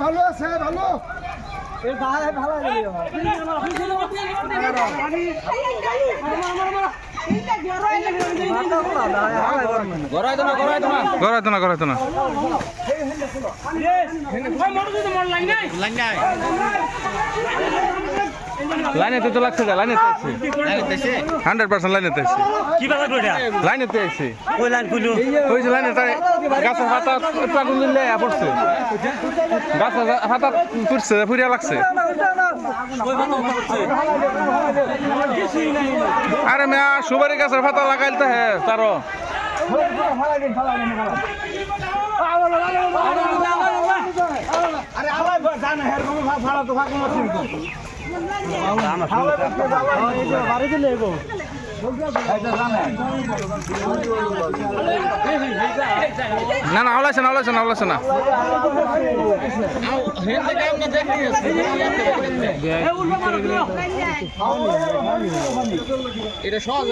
ভালো আছে ভালো লাইনেতে তো লাগছে লাইনেতে আছে 100% লাইনেতে আছে কি বাজার কইরা লাইনেতে আছে ওই লাইন কইলো ওই যে লাইনে গাছের পাতা পাগুন দিলে পড়ছে গাছের পাতা পুড়ছে ফুরিয়া লাগছে আরে মেয়া সুপারি গাছের পাতা লাগাইতে হ্যাঁ তারও আরে আবার জানা হের কোনো ভাড়া তো ভাগ না ছিল বাড়ি দিলে এগো না না হলাছে না এটা সহজ